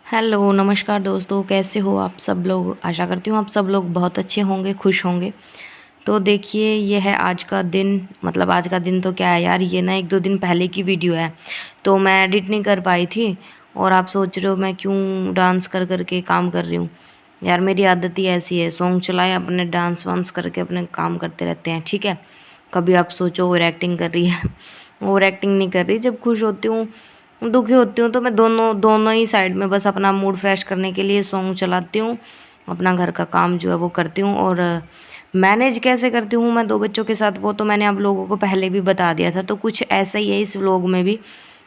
Hello, नमस्कार दोस्तों, कैसे हो आप सब लोग? आशा करती हूँ आप सब लोग बहुत अच्छे होंगे, खुश होंगे। तो देखिए, ये है आज का दिन। मतलब आज का दिन तो क्या है यार, ये ना 1-2 दिन पहले की वीडियो है। तो मैं एडिट नहीं कर पाई थी। और आप सोच रहे हो मैं क्यों डांस कर के काम कर रही हूँ। यार मेरी आदत ही ऐसी है, सॉन्ग चलाए अपने डांस वांस करके अपने काम करते रहते हैं, ठीक है। कभी आप सोचो ओवर एक्टिंग कर रही है। ओवर एक्टिंग नहीं कर रही। जब खुश होती हूँ, दुखी होती हूँ, तो मैं दोनों दोनों ही साइड में बस अपना मूड फ्रेश करने के लिए सॉन्ग चलाती हूँ। अपना घर का काम जो है वो करती हूँ। और मैनेज कैसे करती हूँ मैं 2 बच्चों के साथ, वो तो मैंने आप लोगों को पहले भी बता दिया था। तो कुछ ऐसा ही है इस व्लॉग में भी।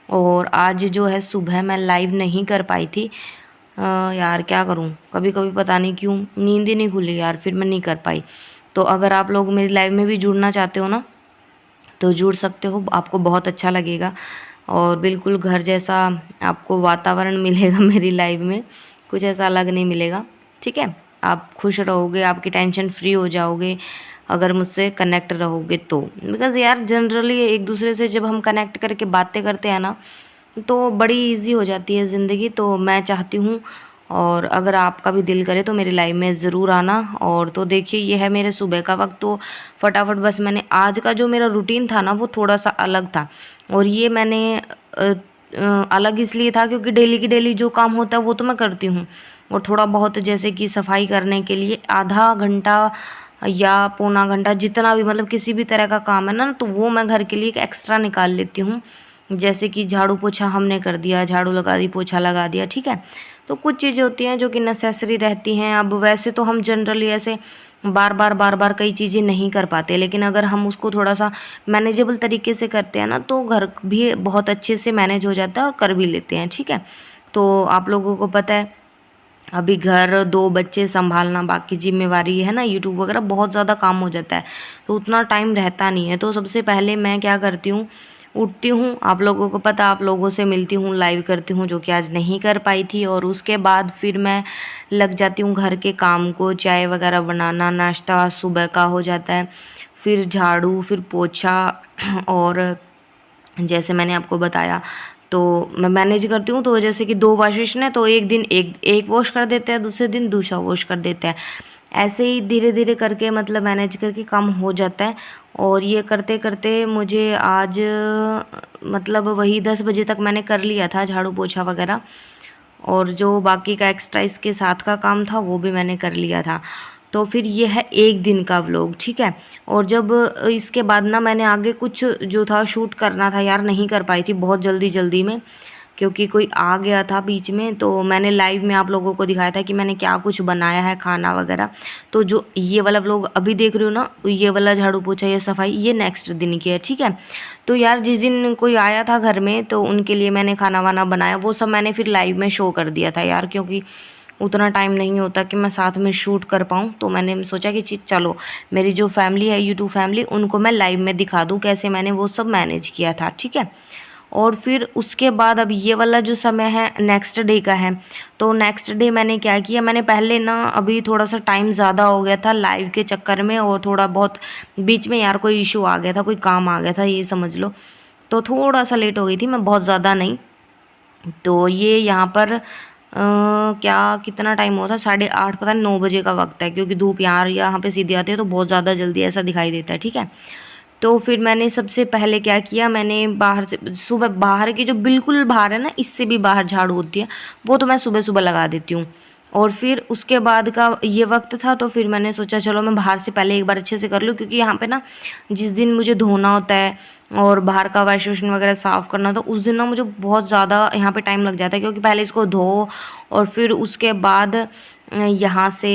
और आज जो है सुबह मैं लाइव नहीं कर पाई थी। यार क्या करूँ, कभी कभी पता नहीं क्यों नींद ही नहीं खुली यार, फिर मैं नहीं कर पाई। तो अगर आप लोग मेरी लाइव में भी जुड़ना चाहते हो ना, तो जुड़ सकते हो, आपको बहुत अच्छा लगेगा। और बिल्कुल घर जैसा आपको वातावरण मिलेगा मेरी लाइव में। कुछ ऐसा अलग नहीं मिलेगा, ठीक है। आप खुश रहोगे, आपकी टेंशन फ्री हो जाओगे अगर मुझसे कनेक्ट रहोगे तो। बिकॉज़ यार जनरली एक दूसरे से जब हम कनेक्ट करके बातें करते हैं ना, तो बड़ी इजी हो जाती है ज़िंदगी। तो मैं चाहती हूँ, और अगर आपका भी दिल करे तो मेरी लाइव में ज़रूर आना। और तो देखिए, ये है मेरे सुबह का वक्त। तो फटाफट बस मैंने आज का जो मेरा रूटीन था ना, वो थोड़ा सा अलग था। और ये मैंने अलग इसलिए था क्योंकि डेली की डेली जो काम होता है वो तो मैं करती हूँ। और थोड़ा बहुत जैसे कि सफाई करने के लिए आधा घंटा या पौना घंटा, जितना भी मतलब किसी भी तरह का काम है ना, तो वो मैं घर के लिए एक एक्स्ट्रा निकाल लेती हूँ। जैसे कि झाड़ू पोछा हमने कर दिया, झाड़ू लगा दी, पोछा लगा दिया, ठीक है। तो कुछ चीज़ें होती हैं जो कि नेसेसरी रहती हैं। अब वैसे तो हम जनरली ऐसे बार बार कई चीज़ें नहीं कर पाते, लेकिन अगर हम उसको थोड़ा सा मैनेजेबल तरीके से करते हैं ना, तो घर भी बहुत अच्छे से मैनेज हो जाता है और कर भी लेते हैं, ठीक है। तो आप लोगों को पता है, अभी घर, 2 बच्चे सँभालना, बाकी ज़िम्मेवारी है ना, यूट्यूब वगैरह बहुत ज़्यादा काम हो जाता है। तो उतना टाइम रहता नहीं है। तो सबसे पहले मैं क्या करती हूँ, उठती हूँ, आप लोगों को पता, आप लोगों से मिलती हूँ, लाइव करती हूँ, जो कि आज नहीं कर पाई थी। और उसके बाद फिर मैं लग जाती हूँ घर के काम को, चाय वगैरह बनाना, नाश्ता सुबह का हो जाता है, फिर झाड़ू, फिर पोछा। और जैसे मैंने आपको बताया, तो मैं मैनेज करती हूँ। तो जैसे कि 2 वाशिंग है, तो एक दिन एक वॉश कर देते हैं, दूसरे दिन दूसरा वॉश कर देते हैं। ऐसे ही धीरे धीरे करके मतलब मैनेज करके काम हो जाता है। और ये करते करते मुझे आज मतलब वही 10 बजे तक मैंने कर लिया था झाड़ू पोछा वगैरह। और जो बाकी का एक्स्ट्रा इसके साथ का काम था वो भी मैंने कर लिया था। तो फिर ये है एक दिन का व्लॉग, ठीक है। और जब इसके बाद ना मैंने आगे कुछ जो था शूट करना था यार, नहीं कर पाई थी बहुत जल्दी जल्दी में, क्योंकि कोई आ गया था बीच में। तो मैंने लाइव में आप लोगों को दिखाया था कि मैंने क्या कुछ बनाया है खाना वगैरह। तो जो ये वाला व्लॉग अभी देख रहे हो ना, ये वाला झाड़ू पोछा, ये सफाई, ये नेक्स्ट दिन की है, ठीक है। तो यार जिस दिन कोई आया था घर में, तो उनके लिए मैंने खाना वाना बनाया, वो सब मैंने फिर लाइव में शो कर दिया था यार, क्योंकि उतना टाइम नहीं होता कि मैं साथ में शूट कर पाऊँ। तो मैंने सोचा कि चलो मेरी जो फैमिली है, यूट्यूब फैमिली, उनको मैं लाइव में दिखा दूँ कैसे मैंने वो सब मैनेज किया था, ठीक है। और फिर उसके बाद अब ये वाला जो समय है नेक्स्ट डे का है। तो नेक्स्ट डे मैंने क्या किया, मैंने पहले ना अभी थोड़ा सा टाइम ज़्यादा हो गया था लाइव के चक्कर में, और थोड़ा बहुत बीच में यार कोई इशू आ गया था, कोई काम आ गया था, ये समझ लो। तो थोड़ा सा लेट हो गई थी मैं, बहुत ज़्यादा नहीं। तो ये यहाँ पर क्या कितना टाइम हुआ था, 8:30, पता नहीं 9 बजे का वक्त है, क्योंकि धूप यार यहाँ पे सीधी आती है तो बहुत ज़्यादा जल्दी ऐसा दिखाई देता है, ठीक है। तो फिर मैंने सबसे पहले क्या किया, मैंने बाहर से सुबह, बाहर की जो बिल्कुल बाहर है ना, इससे भी बाहर झाड़ू होती है, वो तो मैं सुबह सुबह लगा देती हूँ। और फिर उसके बाद का ये वक्त था, तो फिर मैंने सोचा चलो मैं बाहर से पहले एक बार अच्छे से कर लूँ, क्योंकि यहाँ पे ना जिस दिन मुझे धोना होता है और बाहर का वॉश बेसिन वगैरह साफ़ करना, तो उस दिन ना मुझे बहुत ज़्यादा यहाँ पे टाइम लग जाता है, क्योंकि पहले इसको धो, और फिर उसके बाद यहाँ से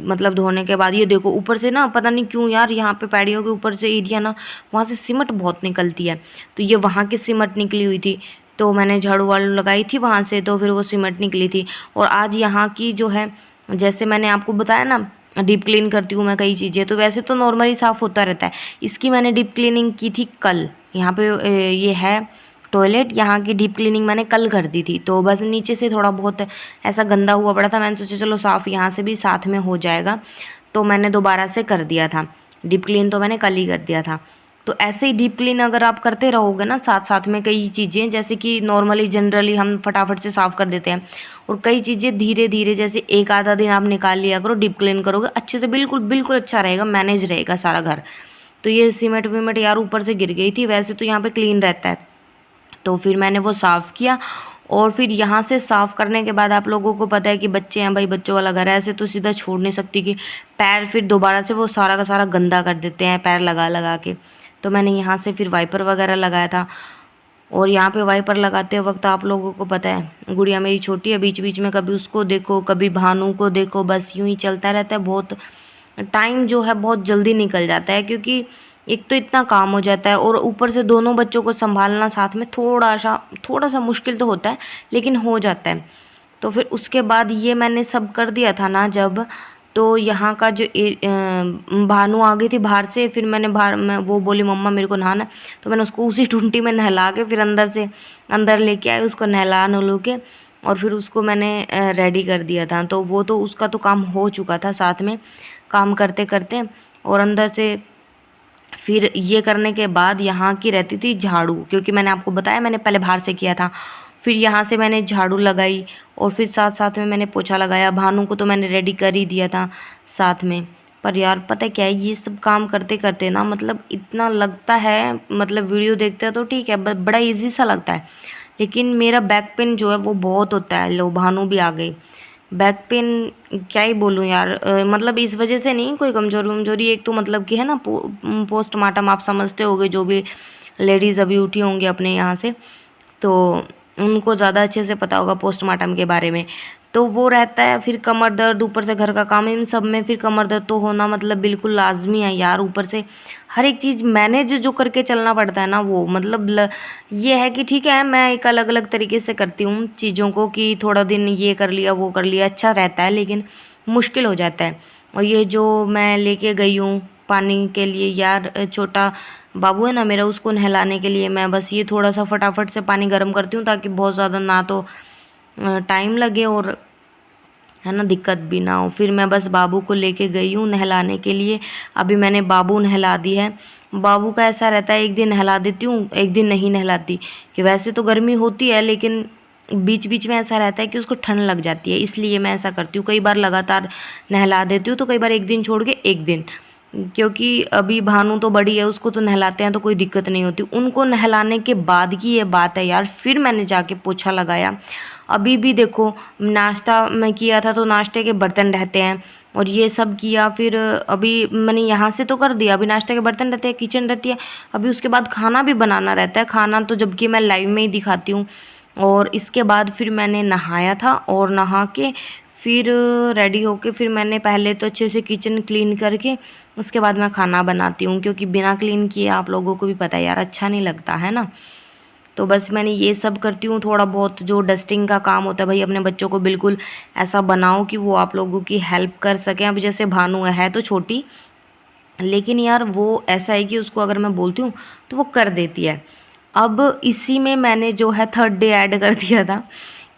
मतलब धोने के बाद ये देखो ऊपर से ना, पता नहीं क्यों यार, यहाँ पे पैड़ियों के ऊपर से एरिया ना, वहाँ से सिमट बहुत निकलती है। तो ये वहाँ की सिमट निकली हुई थी, तो मैंने झाड़ू वाड़ू लगाई थी वहाँ से, तो फिर वो सिमट निकली थी। और आज यहाँ की जो है, जैसे मैंने आपको बताया ना, डीप क्लीन करती हूँ मैं कई चीज़ें, तो वैसे तो नॉर्मली साफ़ होता रहता है। इसकी मैंने डीप क्लीनिंग की थी कल। यहाँ पे ये है टॉयलेट, यहाँ की डीप क्लीनिंग मैंने कल कर दी थी। तो बस नीचे से थोड़ा बहुत ऐसा गंदा हुआ पड़ा था, मैंने सोचा चलो साफ़ यहाँ से भी साथ में हो जाएगा, तो मैंने दोबारा से कर दिया था। डीप क्लीन तो मैंने कल ही कर दिया था। तो ऐसे ही डीप क्लीन अगर आप करते रहोगे ना साथ साथ में कई चीज़ें, जैसे कि नॉर्मली जनरली हम फटाफट से साफ़ कर देते हैं, और कई चीज़ें धीरे धीरे, जैसे एक आधा दिन आप निकाल लिया करो, डीप क्लीन करोगे अच्छे से, बिल्कुल बिल्कुल अच्छा रहेगा, मैनेज रहेगा सारा घर। तो ये सीमेंट वीमेंट यार ऊपर से गिर गई थी, वैसे तो यहाँ पे क्लीन रहता है। तो फिर मैंने वो साफ़ किया, और फिर यहाँ से साफ़ करने के बाद आप लोगों को पता है कि बच्चे हैं भाई, बच्चों वाला घर है, ऐसे तो सीधा छोड़ नहीं सकती कि पैर फिर दोबारा से वो सारा का सारा गंदा कर देते हैं पैर लगा लगा के। तो मैंने यहाँ से फिर वाइपर वगैरह लगाया था, और यहाँ पे वाइपर लगाते वक्त आप लोगों को पता है गुड़िया मेरी छोटी है, बीच बीच में कभी उसको देखो कभी भानु को देखो, बस यूँ ही चलता रहता है। बहुत टाइम जो है बहुत जल्दी निकल जाता है, क्योंकि एक तो इतना काम हो जाता है, और ऊपर से दोनों बच्चों को संभालना साथ में थोड़ा सा मुश्किल तो होता है, लेकिन हो जाता है। तो फिर उसके बाद ये मैंने सब कर दिया था ना जब, तो यहाँ का जो भानु आ गई थी बाहर से, फिर मैं वो बोली मम्मा मेरे को नहाना, तो मैंने उसको उसी टुंटी में नहला के फिर अंदर लेके आई उसको, नहला नुलू के, और फिर उसको मैंने रेडी कर दिया था। तो वो तो उसका तो काम हो चुका था साथ में काम करते करते। और अंदर से फिर ये करने के बाद यहाँ की रहती थी झाड़ू, क्योंकि मैंने आपको बताया मैंने पहले बाहर से किया था, फिर यहाँ से मैंने झाड़ू लगाई, और फिर साथ साथ में मैंने पोछा लगाया। भानु को तो मैंने रेडी कर ही दिया था साथ में। पर यार पता है क्या है, ये सब काम करते करते ना मतलब इतना लगता है, मतलब वीडियो देखते हैं तो ठीक है बड़ा इजी सा लगता है, लेकिन मेरा बैक पेन जो है वो बहुत होता है। लो भानु भी आ गई। बैक पेन क्या ही बोलूँ यार, मतलब इस वजह से नहीं कोई कमजोरी, एक तो मतलब कि है ना पोस्टमार्टम आप समझते होगे, जो भी लेडीज़ अभी उठी होंगी अपने यहाँ से, तो उनको ज़्यादा अच्छे से पता होगा पोस्टमार्टम के बारे में। तो वो रहता है, फिर कमर दर्द, ऊपर से घर का काम, इन सब में फिर कमर दर्द तो होना मतलब बिल्कुल लाजमी है यार। ऊपर से हर एक चीज़ मैनेज जो करके चलना पड़ता है ना, वो मतलब ये है कि ठीक है मैं एक अलग अलग तरीके से करती हूँ चीज़ों को, कि थोड़ा दिन ये कर लिया वो कर लिया, अच्छा रहता है, लेकिन मुश्किल हो जाता है। और ये जो मैं लेके गई हूँ पानी के लिए यार, छोटा बाबू है ना मेरा, उसको नहलाने के लिए मैं बस ये थोड़ा सा फटाफट से पानी गर्म करती हूँ, ताकि बहुत ज़्यादा ना तो टाइम लगे और है ना दिक्कत भी ना हो। फिर मैं बस बाबू को लेके गई हूँ नहलाने के लिए। अभी मैंने बाबू नहला दी है। बाबू का ऐसा रहता है, एक दिन नहला देती हूँ एक दिन नहीं नहलाती, कि वैसे तो गर्मी होती है लेकिन बीच बीच में ऐसा रहता है कि उसको ठंड लग जाती है, इसलिए मैं ऐसा करती हूँ। कई बार लगातार नहला देती हूँ, तो कई बार एक दिन छोड़ के एक दिन, क्योंकि अभी भानु तो बड़ी है, उसको तो नहलाते हैं तो कोई दिक्कत नहीं होती। उनको नहलाने के बाद की ये बात है यार, फिर मैंने जाके पोछा लगाया। अभी भी देखो नाश्ता मैं किया था तो नाश्ते के बर्तन रहते हैं, और ये सब किया, फिर अभी मैंने यहाँ से तो कर दिया, अभी नाश्ते के बर्तन रहते हैं, किचन रहती है, अभी उसके बाद खाना भी बनाना रहता है। खाना तो जबकि मैं लाइव में ही दिखाती हूँ। और इसके बाद फिर मैंने नहाया था, और नहा के फिर रेडी होके फिर मैंने पहले तो अच्छे से किचन क्लीन करके उसके बाद मैं खाना बनाती हूँ, क्योंकि बिना क्लीन किए आप लोगों को भी पता है यार अच्छा नहीं लगता है ना। तो बस मैंने ये सब करती हूँ। थोड़ा बहुत जो डस्टिंग का काम होता है भाई, अपने बच्चों को बिल्कुल ऐसा बनाओ कि वो आप लोगों की हेल्प कर सकें। अब जैसे भानु है तो छोटी, लेकिन यार वो ऐसा है कि उसको अगर मैं बोलती हूँ तो वो कर देती है। अब इसी में मैंने जो है थर्ड डे ऐड कर दिया था,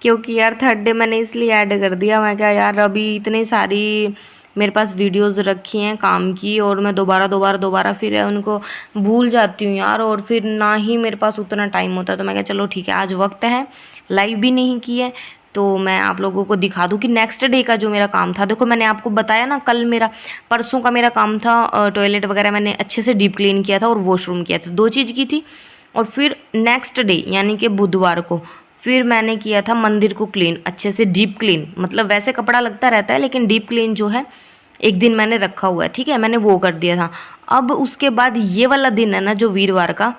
क्योंकि यार थर्ड डे मैंने इसलिए ऐड कर दिया, मैं क्या यार अभी इतनी सारी मेरे पास वीडियोस रखी हैं काम की, और मैं दोबारा फिर उनको भूल जाती हूँ यार, और फिर ना ही मेरे पास उतना टाइम होता है। तो मैं क्या चलो ठीक है आज वक्त है, लाइव भी नहीं की है तो मैं आप लोगों को दिखा दूँ कि नेक्स्ट डे का जो मेरा काम था। देखो मैंने आपको बताया ना, कल मेरा परसों का मेरा काम था, टॉयलेट वगैरह मैंने अच्छे से डीप क्लीन किया था और वॉशरूम किया था, 2 चीज़ की थी। और फिर नेक्स्ट डे यानी कि बुधवार को फिर मैंने किया था मंदिर को क्लीन, अच्छे से डीप क्लीन, मतलब वैसे कपड़ा लगता रहता है लेकिन डीप क्लीन जो है एक दिन मैंने रखा हुआ है, ठीक है, मैंने वो कर दिया था। अब उसके बाद ये वाला दिन है ना जो वीरवार का,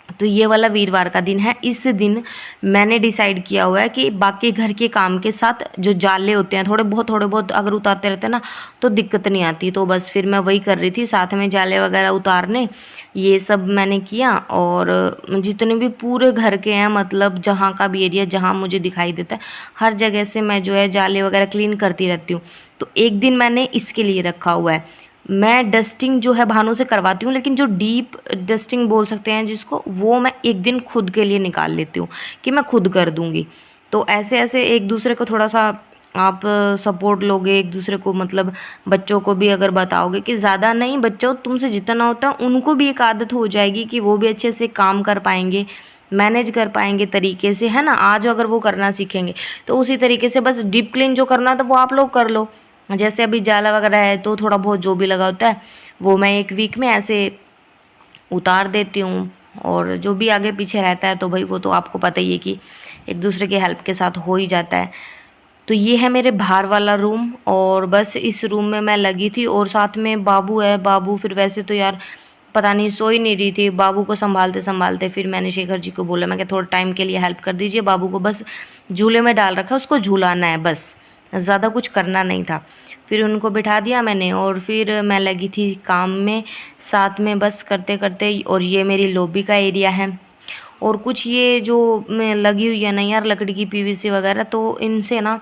तो ये वाला वीरवार का दिन है। इस दिन मैंने डिसाइड किया हुआ है कि बाकी घर के काम के साथ जो जाले होते हैं थोड़े बहुत अगर उतारते रहते हैं ना तो दिक्कत नहीं आती, तो बस फिर मैं वही कर रही थी, साथ में जाले वगैरह उतारने ये सब मैंने किया। और जितने भी पूरे घर के हैं, मतलब जहाँ का भी एरिया जहाँ मुझे दिखाई देता है हर जगह से मैं जो है जाले वगैरह क्लीन करती रहती हूँ। तो एक दिन मैंने इसके लिए रखा हुआ है। मैं डस्टिंग जो है भानु से करवाती हूँ, लेकिन जो डीप डस्टिंग बोल सकते हैं जिसको, वो मैं एक दिन खुद के लिए निकाल लेती हूँ कि मैं खुद कर दूँगी। तो ऐसे ऐसे एक दूसरे को थोड़ा सा आप सपोर्ट लोगे एक दूसरे को, मतलब बच्चों को भी अगर बताओगे कि ज़्यादा नहीं, बच्चों तुमसे जितना होता है उनको भी एक आदत हो जाएगी कि वो भी अच्छे से काम कर पाएंगे, मैनेज कर पाएंगे तरीके से, है ना। आज अगर वो करना सीखेंगे तो उसी तरीके से बस डीप क्लीन जो करना था वो आप लोग कर लो। जैसे अभी जाला वगैरह है तो थोड़ा बहुत जो भी लगा होता है वो मैं एक वीक में ऐसे उतार देती हूँ, और जो भी आगे पीछे रहता है तो भाई वो तो आपको पता ही है कि एक दूसरे के हेल्प के साथ हो ही जाता है। तो ये है मेरे बाहर वाला रूम, और बस इस रूम में मैं लगी थी, और साथ में बाबू है। बाबू फिर वैसे तो यार पता नहीं सो ही नहीं रही थी, बाबू को संभालते संभालते फिर मैंने शेखर जी को बोला, मैं कि थोड़ा टाइम के लिए हेल्प कर दीजिए, बाबू को बस झूले में डाल रखा है, उसको झूलाना है बस, ज़्यादा कुछ करना नहीं था। फिर उनको बिठा दिया मैंने, और फिर मैं लगी थी काम में साथ में बस करते करते। और ये मेरी लॉबी का एरिया है, और कुछ ये जो मैं लगी हुई है ना यार लकड़ी की पीवीसी वगैरह, तो इनसे ना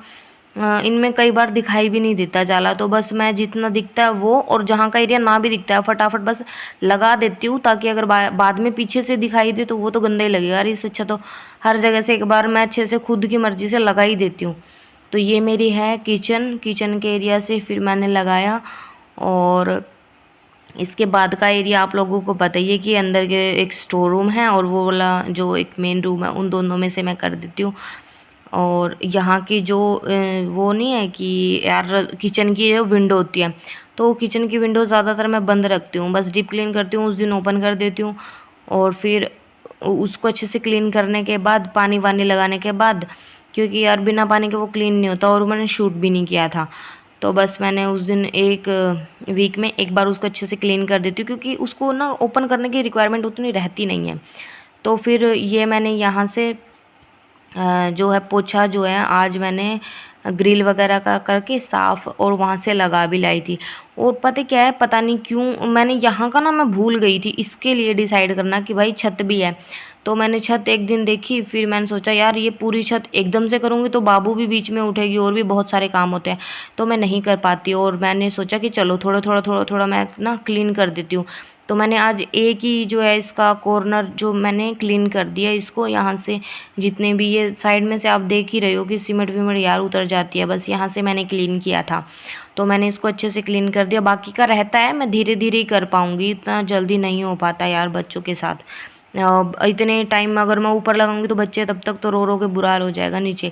इनमें कई बार दिखाई भी नहीं देता जाला, तो बस मैं जितना दिखता है वो, और जहाँ का एरिया ना भी दिखता है फटाफट बस लगा देती हूँ, ताकि अगर बाद में पीछे से दिखाई दे तो वो तो गंदा ही लगेगा यार। इससे अच्छा तो हर जगह से एक बार मैं अच्छे से खुद की मर्ज़ी से लगा ही देती हूँ। तो ये मेरी है किचन, किचन के एरिया से फिर मैंने लगाया। और इसके बाद का एरिया आप लोगों को बताइए कि अंदर के एक स्टोर रूम है और वो वाला जो एक मेन रूम है, उन दोनों में से मैं कर देती हूँ। और यहाँ की जो वो नहीं है कि यार किचन की जो विंडो होती है, तो किचन की विंडो ज़्यादातर मैं बंद रखती हूँ, बस डीप क्लीन करती हूँ उस दिन ओपन कर देती हूँ। और फिर उसको अच्छे से क्लीन करने के बाद पानी वानी लगाने के बाद, क्योंकि यार बिना पानी के वो क्लीन नहीं होता, और मैंने शूट भी नहीं किया था, तो बस मैंने उस दिन एक वीक में एक बार उसको अच्छे से क्लीन कर देती हूँ, क्योंकि उसको ना ओपन करने की रिक्वायरमेंट उतनी रहती नहीं है। तो फिर ये मैंने यहाँ से जो है पोछा जो है आज मैंने ग्रिल वगैरह का करके साफ़, और वहाँ से लगा भी लाई थी। और पता क्या है, पता नहीं क्यों मैंने यहाँ का ना मैं भूल गई थी इसके लिए डिसाइड करना कि भाई छत भी है। तो मैंने छत एक दिन देखी, फिर मैंने सोचा यार ये पूरी छत एकदम से करूँगी तो बाबू भी बीच में उठेगी, और भी बहुत सारे काम होते हैं तो मैं नहीं कर पाती। और मैंने सोचा कि चलो थोड़ा मैं ना क्लीन कर देती हूँ। तो मैंने आज एक ही जो है इसका कॉर्नर जो मैंने क्लीन कर दिया, इसको यहाँ से जितने भी ये साइड में से आप देख ही रहे हो कि सीमेंट वीमेंट यार उतर जाती है, बस यहाँ से मैंने क्लीन किया था। तो मैंने इसको अच्छे से क्लीन कर दिया, बाकी का रहता है मैं धीरे धीरे ही कर पाऊँगी, इतना जल्दी नहीं हो पाता यार बच्चों के साथ। इतने टाइम में अगर मैं ऊपर लगाऊंगी तो बच्चे तब तक तो रो रो के बुरा हाल हो जाएगा नीचे।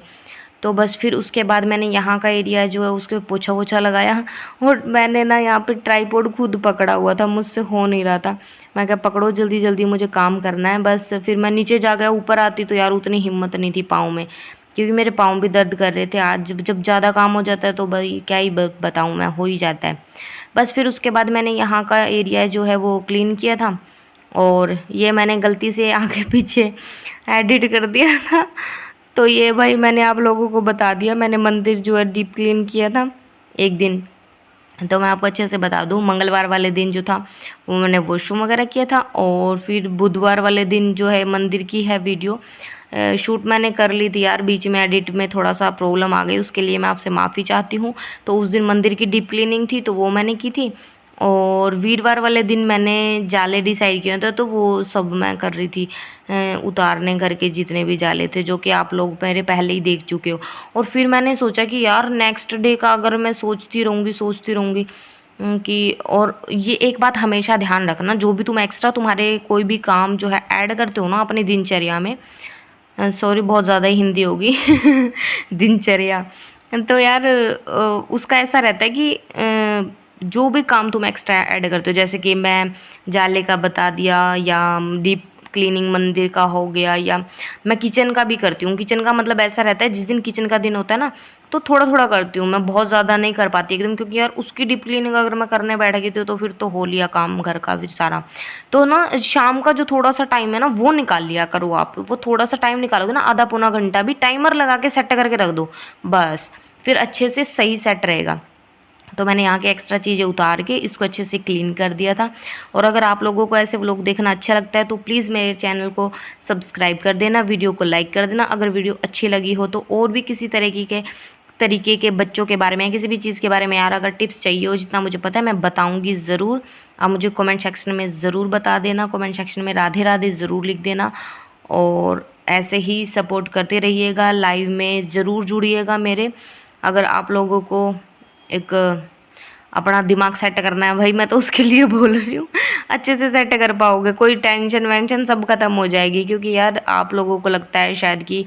तो बस फिर उसके बाद मैंने यहाँ का एरिया जो है उसके पोछा वोछा लगाया, और मैंने ना यहाँ पे ट्राईपोड खुद पकड़ा हुआ था, मुझसे हो नहीं रहा था। मैं क्या पकड़ो जल्दी जल्दी मुझे काम करना है बस। फिर मैं नीचे जा गया, ऊपर आती तो यार उतनी हिम्मत नहीं थी पाँव में, क्योंकि मेरे पाँव भी दर्द कर रहे थे आज। जब ज़्यादा काम हो जाता है तो भाई क्या ही बताऊँ मैं, हो ही जाता है। बस फिर उसके बाद मैंने यहाँ का एरिया जो है वो क्लीन किया था, और ये मैंने गलती से आगे पीछे एडिट कर दिया था, तो ये भाई मैंने आप लोगों को बता दिया। मैंने मंदिर जो है डीप क्लीन किया था एक दिन, तो मैं आपको अच्छे से बता दूं, मंगलवार वाले दिन जो था वो मैंने वॉशरूम वगैरह किया था, और फिर बुधवार वाले दिन जो है मंदिर की है वीडियो शूट मैंने कर ली थी यार, बीच में एडिट में थोड़ा सा प्रॉब्लम आ गई, उसके लिए मैं आपसे माफ़ी चाहती हूँ। तो उस दिन मंदिर की डीप क्लीनिंग थी तो वो मैंने की थी, और वीरवार वाले दिन मैंने जाले डिसाइड किए थे तो वो सब मैं कर रही थी उतारने, घर के जितने भी जाले थे जो कि आप लोग मेरे पहले ही देख चुके हो। और फिर मैंने सोचा कि यार नेक्स्ट डे का अगर मैं सोचती रहूँगी कि, और ये एक बात हमेशा ध्यान रखना, जो भी तुम एक्स्ट्रा तुम्हारे कोई भी काम जो है ऐड करते हो ना अपनी दिनचर्या में, सॉरी बहुत ज़्यादा ही हिंदी होगी दिनचर्या, तो यार उसका ऐसा रहता है कि जो भी काम तुम एक्स्ट्रा ऐड करते हो, जैसे कि मैं जाले का बता दिया, या डीप क्लीनिंग मंदिर का हो गया, या मैं किचन का भी करती हूँ। किचन का मतलब ऐसा रहता है जिस दिन किचन का दिन होता है ना तो थोड़ा थोड़ा करती हूँ मैं, बहुत ज़्यादा नहीं कर पाती एकदम, क्योंकि यार उसकी डीप क्लीनिंग अगर मैं करने बैठ गई तो फिर तो हो लिया काम घर का भी सारा। तो ना शाम का जो थोड़ा सा टाइम है ना वो निकाल लिया करो आप, वो थोड़ा सा टाइम निकालोगे ना, आधा पौना घंटा भी टाइमर लगा के सेट करके रख दो बस, फिर अच्छे से सही सेट रहेगा। तो मैंने यहाँ के एक्स्ट्रा चीज़ें उतार के इसको अच्छे से क्लीन कर दिया था। और अगर आप लोगों को ऐसे व्लॉग देखना अच्छा लगता है तो प्लीज़ मेरे चैनल को सब्सक्राइब कर देना, वीडियो को लाइक कर देना। अगर वीडियो अच्छी लगी हो तो और भी किसी तरीके के बच्चों के बारे में, किसी भी चीज़ के बारे में यार अगर टिप्स चाहिए हो, जितना मुझे पता है मैं बताऊँगी ज़रूर। आप मुझे कमेंट सेक्शन में ज़रूर बता देना, कमेंट सेक्शन में राधे राधे ज़रूर लिख देना। और ऐसे ही सपोर्ट करते रहिएगा, लाइव में ज़रूर जुड़िएगा मेरे, अगर आप लोगों को एक अपना दिमाग सेट करना है भाई, मैं तो उसके लिए बोल रही हूँ, अच्छे से सेट कर पाओगे, कोई टेंशन वेंशन सब खत्म हो जाएगी। क्योंकि यार आप लोगों को लगता है शायद कि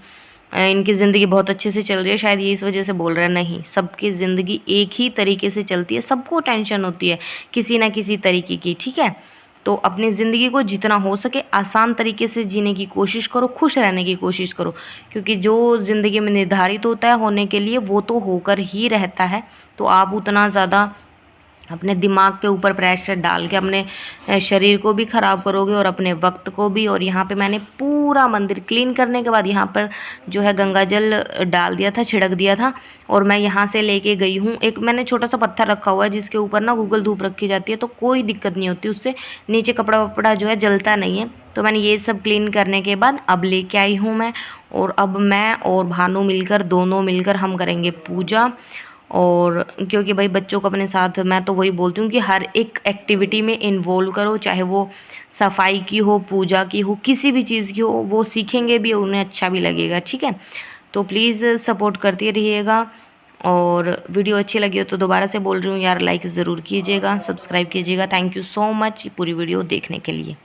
इनकी ज़िंदगी बहुत अच्छे से चल रही है, शायद ये इस वजह से बोल रहे हैं। नहीं, सबकी ज़िंदगी एक ही तरीके से चलती है, सबको टेंशन होती है किसी ना किसी तरीके की, ठीक है। तो अपनी ज़िंदगी को जितना हो सके आसान तरीके से जीने की कोशिश करो, खुश रहने की कोशिश करो, क्योंकि जो ज़िंदगी में निर्धारित होता है होने के लिए वो तो होकर ही रहता है। तो आप उतना ज़्यादा अपने दिमाग के ऊपर प्रेशर डाल के अपने शरीर को भी ख़राब करोगे और अपने वक्त को भी। और यहाँ पे मैंने पूरा मंदिर क्लीन करने के बाद यहाँ पर जो है गंगा जल डाल दिया था, छिड़क दिया था। और मैं यहाँ से लेके गई हूँ, एक मैंने छोटा सा पत्थर रखा हुआ है जिसके ऊपर ना गूगल धूप रखी जाती है, तो कोई दिक्कत नहीं होती उससे, नीचे कपड़ा वपड़ा जो है जलता नहीं है। तो मैंने ये सब क्लीन करने के बाद अब लेके आई हूँ मैं, और अब मैं और भानु मिलकर, दोनों मिलकर हम करेंगे पूजा। और क्योंकि भाई बच्चों को अपने साथ, मैं तो वही बोलती हूँ कि हर एक एक्टिविटी में इन्वॉल्व करो, चाहे वो सफाई की हो, पूजा की हो, किसी भी चीज़ की हो, वो सीखेंगे भी, उन्हें अच्छा भी लगेगा, ठीक है। तो प्लीज़ सपोर्ट करते रहिएगा। और वीडियो अच्छी लगी हो तो दोबारा से बोल रही हूँ यार, लाइक ज़रूर कीजिएगा, सब्सक्राइब कीजिएगा। थैंक यू सो मच पूरी वीडियो देखने के लिए।